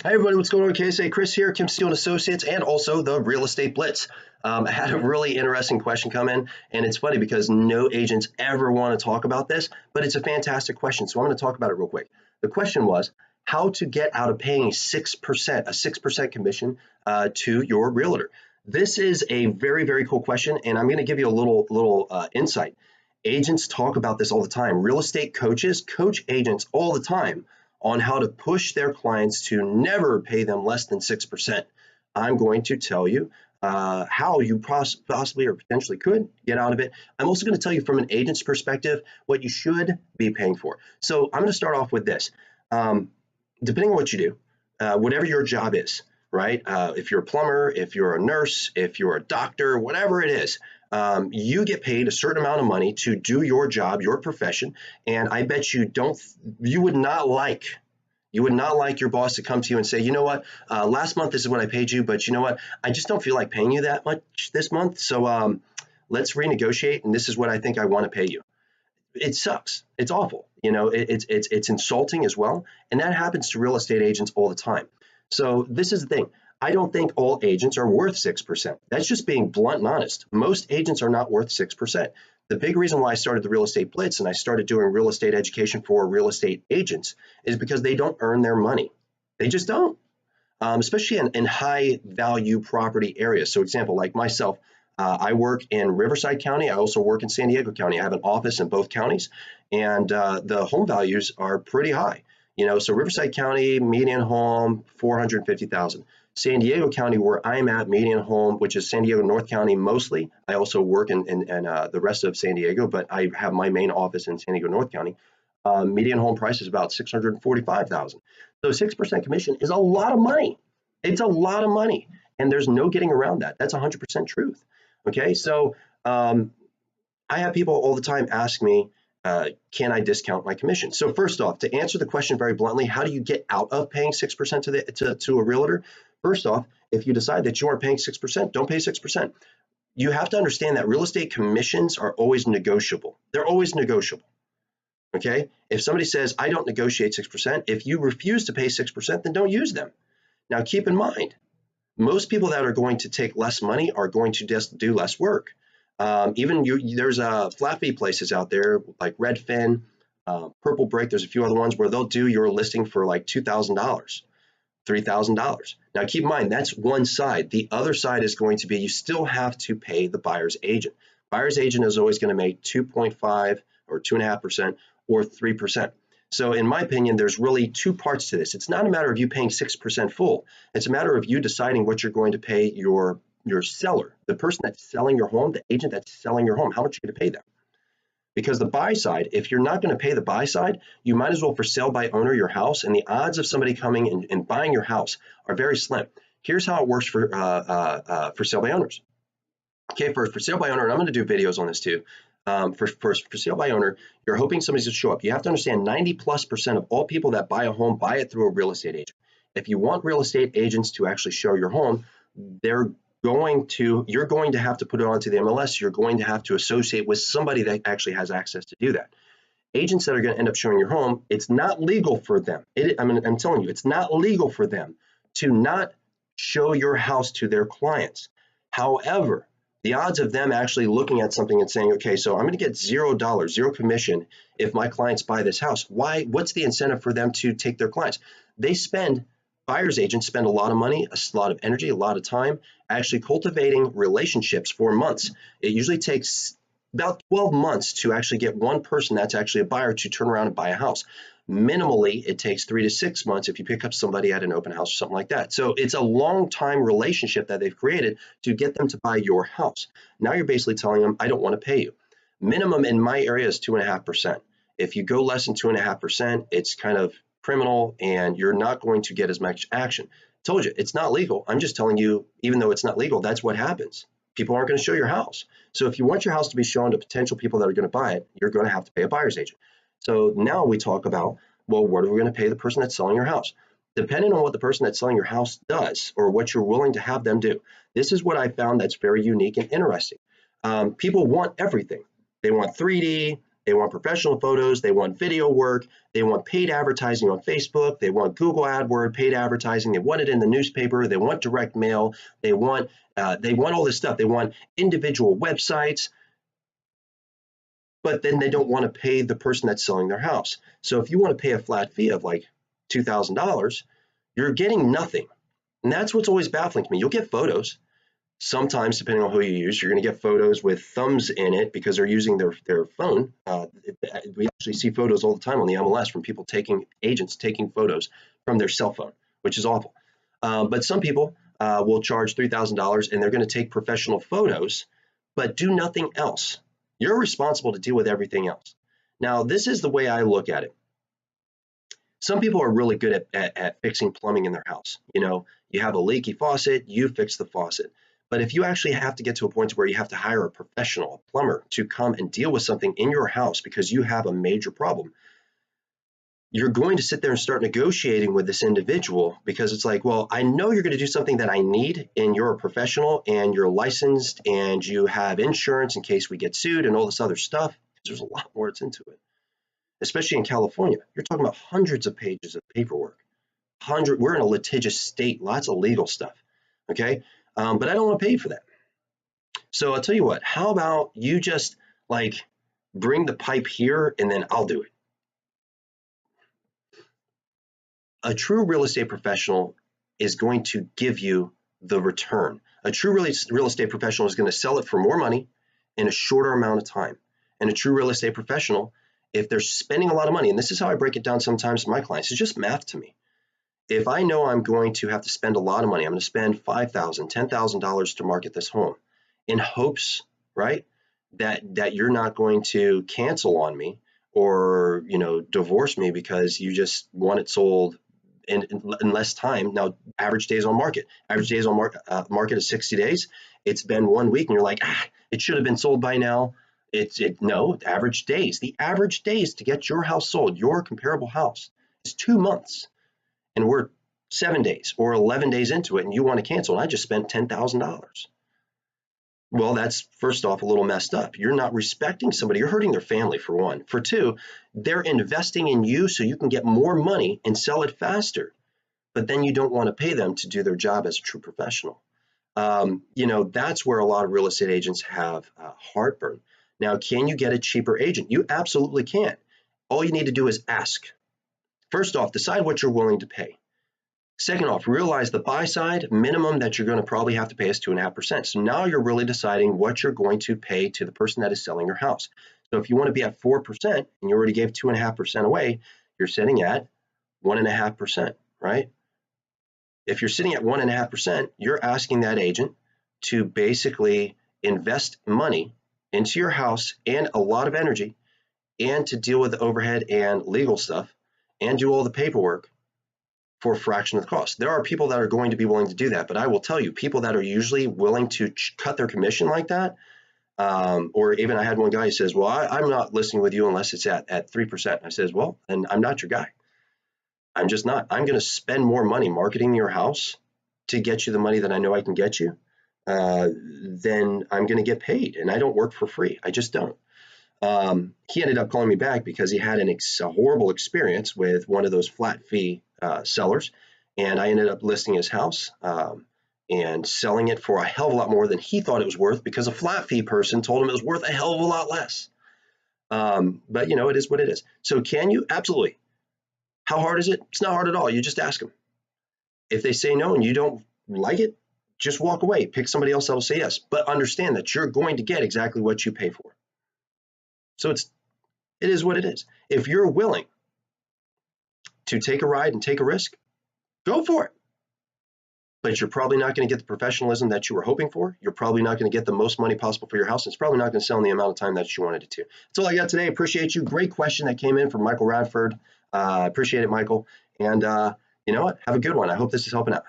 Hey everybody, what's going on? KSA Kris here, Kim Steele and Associates, and also the Real Estate Blitz. I had a really interesting question come in, and it's funny because no agents ever want to talk about this, but it's a fantastic question, so I'm going to talk about it real quick. The question was how to get out of paying 6%, a 6% commission to your realtor. This is a very, very cool question, and I'm going to give you a little insight. Agents talk about this all the time. Real estate coaches coach agents all the time on how to push their clients to never pay them less than 6%. I'm going to tell you how you possibly or potentially could get out of it. I'm also going to tell you from an agent's perspective what you should be paying for. So I'm going to start off with this. Depending on what you do, whatever your job is, right? If you're a plumber, if you're a nurse, if you're a doctor, whatever it is, you get paid a certain amount of money to do your job, your profession, and I bet you would not like your boss to come to you and say, you know what, last month this is what I paid you, but you know what, I just don't feel like paying you that much this month, so let's renegotiate, and this is what I think I want to pay you. It sucks. It's awful. You know, it's insulting as well, and that happens to real estate agents all the time. So this is the thing. I don't think all agents are worth 6%. That's just being blunt and honest. Most agents are not worth 6%. The big reason why I started the Real Estate Blitz and I started doing real estate education for real estate agents is because they don't earn their money. They just don't, especially in high value property areas. So example, like myself, I work in Riverside County. I also work in San Diego County. I have an office in both counties, and the home values are pretty high. You know, so Riverside County, median home, 450,000. San Diego County, where I'm at, median home, which is San Diego North County mostly. I also work in the rest of San Diego, but I have my main office in San Diego North County. Median home price is about 645,000. So 6% commission is a lot of money. It's a lot of money, and there's no getting around that. That's 100% truth. Okay, so I have people all the time ask me, can I discount my commission? So first off, to answer the question very bluntly, how do you get out of paying 6% to a realtor? First off, if you decide that you are paying 6%, don't pay 6%. You have to understand that real estate commissions are always negotiable. They're always negotiable. Okay? If somebody says, I don't negotiate 6%, if you refuse to pay 6%, then don't use them. Now keep in mind, most people that are going to take less money are going to just do less work. There's flat fee places out there like Redfin, Purple Brick. There's a few other ones where they'll do your listing for like $2,000, $3,000. Now keep in mind, that's one side. The other side is going to be you still have to pay the buyer's agent. Buyer's agent is always going to make 2.5 or 2.5% or 3%. So in my opinion, there's really two parts to this. It's not a matter of you paying 6% full. It's a matter of you deciding what you're going to pay your seller, the person that's selling your home, the agent that's selling your home, how much you're going to pay them. Because the buy side, if you're not going to pay the buy side, you might as well for sale by owner your house, and the odds of somebody coming and buying your house are very slim. Here's how it works for sale by owners. Okay, for sale by owner, and I'm going to do videos on this too. For sale by owner, you're hoping somebody's going to show up. You have to understand 90+% of all people that buy a home buy it through a real estate agent. If you want real estate agents to actually show your home, you're going to have to put it onto the MLS. You're going to have to associate with somebody that actually has access to do that. Agents that are going to end up showing your home, it's not legal for them. I'm telling you, it's not legal for them to not show your house to their clients. However, the odds of them actually looking at something and saying, okay, so I'm going to get $0, zero commission if my clients buy this house. Why? What's the incentive for them to take their clients? Buyer's agents spend a lot of money, a lot of energy, a lot of time actually cultivating relationships for months. It usually takes about 12 months to actually get one person that's actually a buyer to turn around and buy a house. Minimally, it takes 3 to 6 months if you pick up somebody at an open house or something like that. So it's a long time relationship that they've created to get them to buy your house. Now you're basically telling them, I don't want to pay you. Minimum in my area is 2.5%. If you go less than 2.5%, it's kind of criminal and you're not going to get as much action. Told you, it's not legal. I'm just telling you, even though it's not legal, that's what happens. People aren't going to show your house. So if you want your house to be shown to potential people that are going to buy it, you're going to have to pay a buyer's agent. So now we talk about, well, what are we going to pay the person that's selling your house? Depending on what the person that's selling your house does or what you're willing to have them do. This is what I found that's very unique and interesting. People want everything. They want 3D. They want professional photos. They want video work. They want paid advertising on Facebook. They want Google AdWords, paid advertising. They want it in the newspaper. They want direct mail. They want all this stuff. They want individual websites, but then they don't want to pay the person that's selling their house. So if you want to pay a flat fee of like $2,000, you're getting nothing. And that's what's always baffling to me. You'll get photos. Sometimes, depending on who you use, you're going to get photos with thumbs in it because they're using their phone. We actually see photos all the time on the MLS from people agents taking photos from their cell phone, which is awful. But some people will charge $3,000 and they're going to take professional photos, but do nothing else. You're responsible to deal with everything else. Now, this is the way I look at it. Some people are really good at fixing plumbing in their house. You know, you have a leaky faucet, you fix the faucet. But if you actually have to get to a point where you have to hire a professional, a plumber, to come and deal with something in your house because you have a major problem, you're going to sit there and start negotiating with this individual because it's like, well, I know you're going to do something that I need and you're a professional and you're licensed and you have insurance in case we get sued and all this other stuff. There's a lot more that's into it, especially in California. You're talking about hundreds of pages of paperwork. We're in a litigious state, lots of legal stuff, okay? But I don't want to pay for that. So I'll tell you what, how about you just like bring the pipe here and then I'll do it. A true real estate professional is going to give you the return. A true real estate professional is going to sell it for more money in a shorter amount of time. And a true real estate professional, if they're spending a lot of money, and this is how I break it down sometimes to my clients, it's just math to me. If I know I'm going to have to spend a lot of money, I'm going to spend $5,000, $10,000 to market this home in hopes, right, that you're not going to cancel on me or, you know, divorce me because you just want it sold in less time. Now, average days on market. Average days on market is 60 days. It's been 1 week and you're like, it should have been sold by now. No, average days. The average days to get your house sold, your comparable house, is 2 months. And we're 7 days or 11 days into it and you want to cancel and I just spent $10,000. Well, that's first off a little messed up. You're not respecting somebody. You're hurting their family, for one. For two, they're investing in you so you can get more money and sell it faster. But then you don't want to pay them to do their job as a true professional. You know, that's where a lot of real estate agents have heartburn. Now, can you get a cheaper agent? You absolutely can. All you need to do is ask. First off, decide what you're willing to pay. Second off, realize the buy side minimum that you're going to probably have to pay is 2.5%. So now you're really deciding what you're going to pay to the person that is selling your house. So if you want to be at 4% and you already gave 2.5% away, you're sitting at 1.5%, right? If you're sitting at 1.5%, you're asking that agent to basically invest money into your house and a lot of energy and to deal with the overhead and legal stuff and do all the paperwork for a fraction of the cost. There are people that are going to be willing to do that, but I will tell you, people that are usually willing to cut their commission like that, or even I had one guy who says, well, I'm not listing with you unless it's at 3%. I says, well, then I'm not your guy. I'm just not. I'm going to spend more money marketing your house to get you the money that I know I can get you, then I'm going to get paid, and I don't work for free. I just don't. He ended up calling me back because he had a horrible experience with one of those flat fee sellers, and I ended up listing his house and selling it for a hell of a lot more than he thought it was worth because a flat fee person told him it was worth a hell of a lot less. But you know, it is what it is. So can you? Absolutely. How hard is it? It's not hard at all. You just ask them. If they say no and you don't like it, just walk away. Pick somebody else that will say yes. But understand that you're going to get exactly what you pay for. So it is what it is. If you're willing to take a ride and take a risk, go for it. But you're probably not going to get the professionalism that you were hoping for. You're probably not going to get the most money possible for your house. It's probably not going to sell in the amount of time that you wanted it to. That's all I got today. Appreciate you. Great question that came in from Michael Radford. Appreciate it, Michael. And you know what? Have a good one. I hope this is helping out.